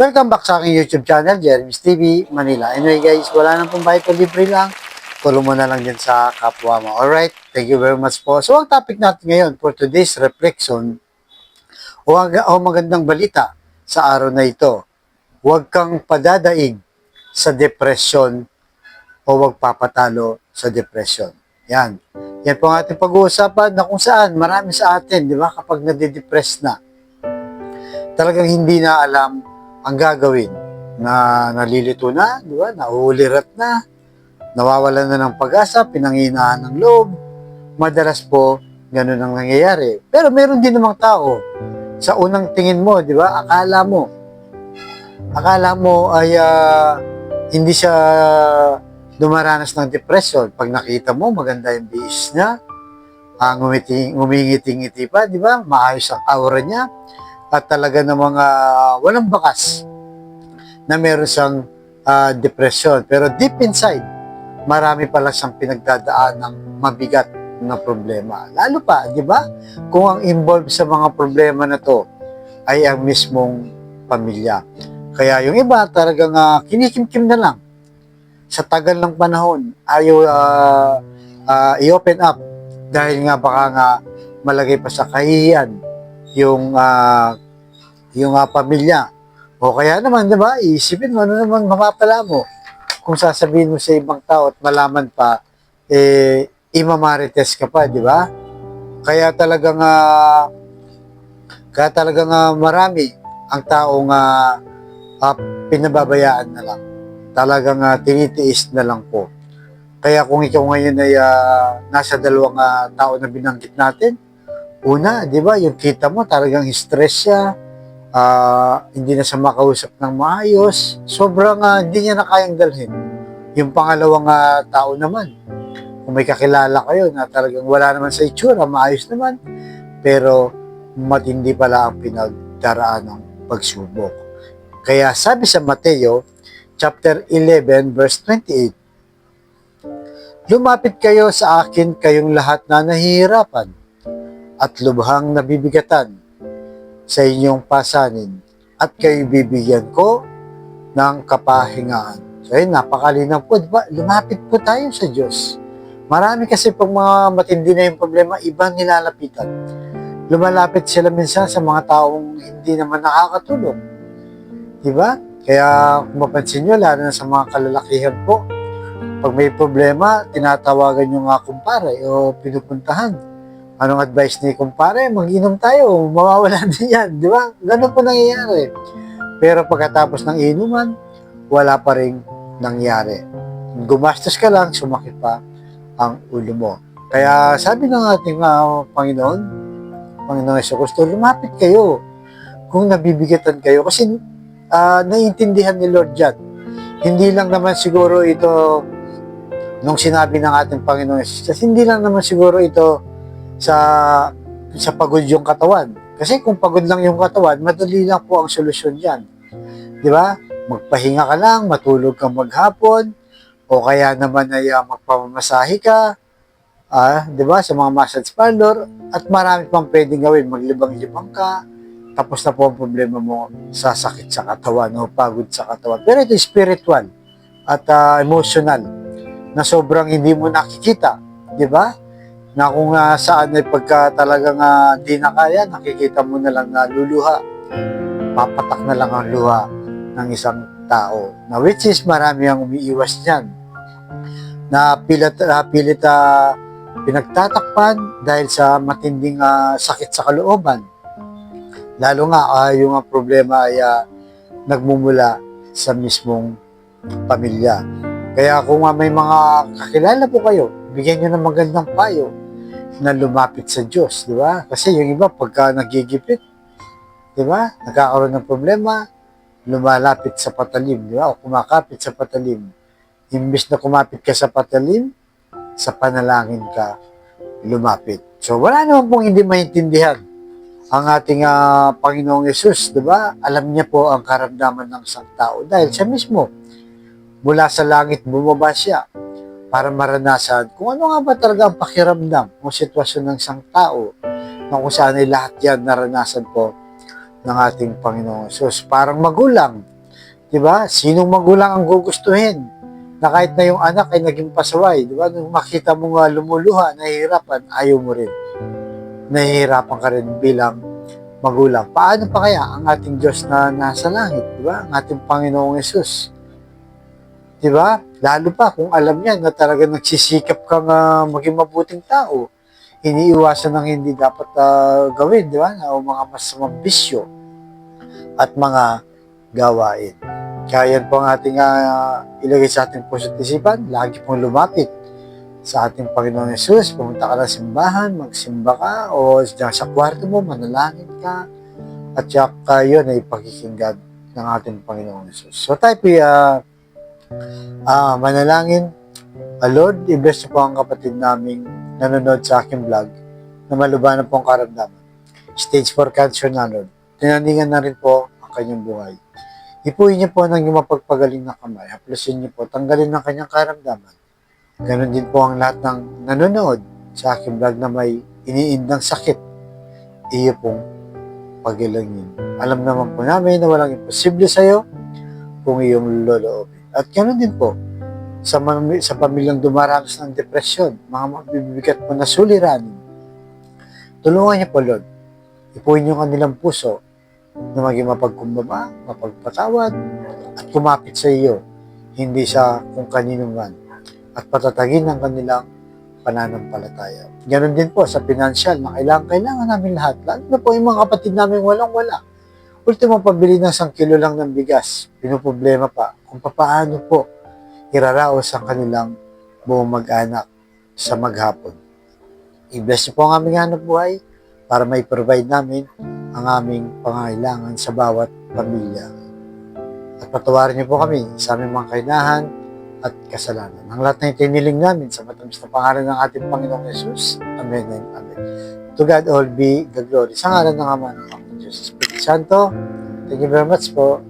Welcome back sa aking YouTube channel, Jeremy's TV, Manila. Anyway guys, wala nang pong bayad o libre lang. Tulong mo na lang din sa kapwa mo. Alright, thank you very much po. So ang topic natin ngayon for today's reflection o magandang balita sa araw na ito. Huwag kang padadaig sa depression o huwag papatalo sa depression. Yan. Yan po ang ating pag-uusapan na kung saan marami sa atin, di ba, kapag nade-depress na, talagang hindi na alam ang gagawin, na nalilito na, di ba? Nauulirat na, nawawalan na ng pag-asa, pinanghinaan ng loob. Madalas po, ganun ang nangyayari. Pero meron din namang tao, sa unang tingin mo, di ba? Akala mo ay hindi siya dumaranas ng depression. Pag nakita mo, maganda yung bihis niya, ngumingiti-ngiti pa, di ba? Maayos ang aura niya. At talaga ng mga walang bakas na meron siyang depression. Pero deep inside, marami pala siyang pinagdadaan ng mabigat na problema. Lalo pa, di ba? Kung ang involved sa mga problema na to ay ang mismong pamilya. Kaya yung iba talagang kinikimkim na lang. Sa tagal ng panahon, ayaw i-open up dahil nga baka nga malagay pa sa kahihiyan yung pamilya. O kaya naman, di ba, iisipin mo, ano naman mapapala mo kung sasabihin mo sa ibang tao at malaman pa, imamarites ka pa, di ba? Kaya talagang marami ang taong pinababayaan na lang. Talagang tinitiis na lang po. Kaya kung ikaw ngayon ay nasa dalawang tao na binanggit natin, una, di ba, yung kita mo talagang stress siya, hindi na siya makausap ng maayos, sobrang hindi niya na kayang dalhin. Yung pangalawang tao naman, kung may kakilala kayo na talagang wala naman sa itsura, maayos naman, pero matindi pala ang pinagdaraan ng pagsubok. Kaya sabi sa Mateo, chapter 11, verse 28, lumapit kayo sa akin kayong lahat na nahihirapan at lubhang nabibigatan sa inyong pasanin at kayo bibigyan ko ng kapahingaan. So yun, napakalinaw po, diba? Lumapit po tayo sa Diyos. Marami kasi pag mga matindi na yung problema, ibang nilalapitan. Lumalapit sila minsan sa mga taong hindi naman nakakatulong. Diba? Kaya kung mapansin nyo, lalo na sa mga kalalakihan po, pag may problema, tinatawagan nyo nga kumpare o pinupuntahan. Anong advice ni kumpare? Mag-inom tayo, mawawala din yan, di ba? Ganun po nangyayari. Pero pagkatapos ng inuman, wala pa rin nangyari. Gumastos ka lang, sumakit pa ang ulo mo. Kaya sabi ng ating Panginoon Jesucristo, lumapit kayo kung nabibigatan kayo. Kasi naiintindihan ni Lord yan. Hindi lang naman siguro ito, nung sinabi ng ating Panginoon Jesus, hindi lang naman siguro ito sa pagod yung katawan. Kasi kung pagod lang yung katawan, madali lang po ang solusyon dyan. Di ba? Magpahinga ka lang, matulog kang maghapon, o kaya naman ay magpamamasahe ka, di ba, sa mga massage parlor, at marami pang pwedeng gawin. Maglibang-libang ka, tapos na po ang problema mo sa sakit sa katawan o pagod sa katawan. Pero ito spiritual at emotional na sobrang hindi mo nakikita, di ba? Na kung saan ay pagka talagang di na kaya, nakikita mo na lang na luluha. Papatak na lang ang luha ng isang tao. Na which is marami ang umiiwas niyan. Na pilit pinagtatakpan dahil sa matinding sakit sa kalooban. Lalo nga yung problema ay nagmumula sa mismong pamilya. Kaya kung may mga kakilala po kayo, bigyan nyo ng magandang payo na lumapit sa Diyos, di ba? Kasi yung iba, pagka nagigipit, di ba? Nagkakaroon ng problema, lumalapit sa patalim, di ba? O kumakapit sa patalim. Imbis na kumapit ka sa patalim, sa panalangin ka lumapit. So, wala naman pong hindi maintindihan ang ating Panginoong Yesus, di ba? Alam niya po ang karamdaman ng isang tao dahil siya mismo, mula sa langit, bumaba siya para maranasan kung ano nga ba talaga ang pakiramdam o sitwasyon ng isang tao na kung saan ay lahat yan naranasan po ng ating Panginoon Jesus. Parang magulang Di ba? Sinong magulang ang gugustuhin na kahit na yung anak ay naging pasaway, di ba? Nung makita mo nga lumuluha, nahihirapan, ayaw mo rin. Nahihirapan ka rin bilang magulang. Paano pa kaya ang ating Diyos na nasa langit, di ba? Ang ating Panginoong Yesus. Di ba? Lalo pa kung alam niya na talaga nagsisikap kang maging mabuting tao. Iniiwasan ng hindi dapat gawin, di ba? O mga masamang bisyo at mga gawain. Kaya yan po ang ating ilagay sa ating puso't isipan. Lagi pong lumapit sa ating Panginoong Yesus. Pumunta ka ng simbahan, magsimba ka, o sa kwarto mo, manalangin ka. At saka yun ay pakikinggan ng ating Panginoong Yesus. So tayo po manalangin. Lord, i-bless niyo po ang kapatid naming nanonood sa aking vlog na malubanan po ang karamdaman. Stage 4 cancer na, Lord. Tinaningan na rin po ang kanyang buhay. Ipuin niyo po ng iyong mapagpagaling na kamay. Haplusin niyo po, tanggalin ng kanyang karamdaman. Ganon din po ang lahat ng nanonood sa aking vlog na may iniindang sakit. Iyo pong pagilangin. Alam naman po namin na walang imposible sa iyo kung iyong loloobin. At ganoon din po sa pamilyang dumaranas ng depresyon, mga mabibigat po na suliranin. Tulungan niyo po, Lord. Ipuin niyo kanilang puso na maging mapagkumbaba, mapagpatawad, at kumapit sa iyo, hindi sa kung kanino man, at patatagin ang kanilang pananampalataya. Ganon din po sa financial na kailangan namin lahat. Lalo na po yung mga kapatid namin walang-wala. Ultimo, pabili ng 1 kilo lang ng bigas. Pinoproblema pa kung paano po iraraos ang kanilang buong mag-anak sa maghapon. I-bless niyo po ang aming hanap buhay para may provide namin ang aming pangangailangan sa bawat pamilya. At patawarin niyo po kami sa aming mga kainahan at kasalanan. Ang lahat na itiniling namin sa matamis na pangalan ng ating Panginoong Yesus. Amen and amen. To God all be the glory. Sa ngalan ng Ama ng Panginoong Diyos Espiritu Santo. Thank you very much po.